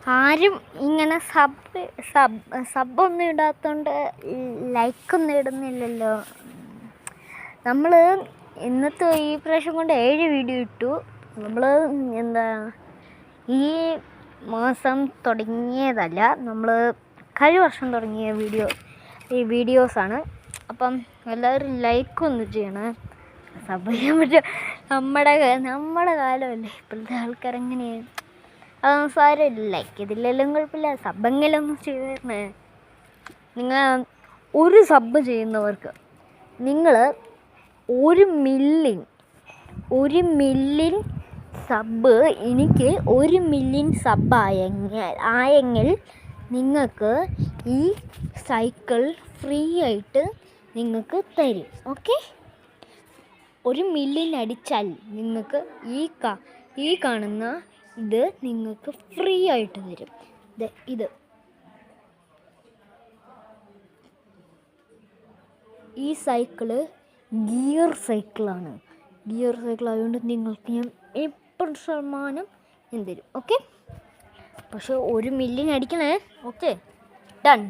ആരും ഇങ്ങനെ സബൊന്നും ഇടാത്തതുകൊണ്ട് ലൈക്കൊന്നും ഇടുന്നില്ലല്ലോ. നമ്മൾ ഇന്നത്തെ ഈ പ്രാവശ്യം കൊണ്ട് 7 വീഡിയോ ഇട്ടു. നമ്മൾ ഈ മാസം തുടങ്ങിയതല്ല, നമ്മൾ കഴിഞ്ഞ വർഷം തുടങ്ങിയ വീഡിയോസാണ്. അപ്പം എല്ലാവരും ലൈക്കൊന്നും ചെയ്യണേ. സബ് ചെയ്യാൻ പറ്റും. നമ്മുടെ കാലമല്ലേ, ഇപ്പോഴത്തെ ആൾക്കാരെങ്ങനെയാണ്. അതൊന്നും സാരമില്ല, ലൈക്ക് ചെയ്തില്ലെങ്കിലും കുഴപ്പമില്ല, സബ്ബെങ്കിലും ഒന്ന് ചെയ്തേരണേ. നിങ്ങൾ ഒരു സബ് ചെയ്യുന്നവർക്ക് നിങ്ങൾ 1 മില്യൺ സബ് എനിക്ക് 1 മില്യൺ സബ് ആയെങ്കിൽ നിങ്ങൾക്ക് ഈ സൈക്കിൾ ഫ്രീ ആയിട്ട് നിങ്ങൾക്ക് തരും. ഓക്കെ, 1 മില്യൺ അടിച്ചാൽ നിങ്ങൾക്ക് ഈ കാണുന്ന ഇത് നിങ്ങൾക്ക് ഫ്രീ ആയിട്ട് തരും. ഇത് ഈ സൈക്കിള് ഗിയർ സൈക്കിളാണ്. ഗിയർ സൈക്കിൾ ആയതുകൊണ്ട് നിങ്ങൾക്ക് ഞാൻ 80% ഞാൻ തരും. ഓക്കെ, പക്ഷെ 1 മില്യൺ അടിക്കണേ. Okay, done.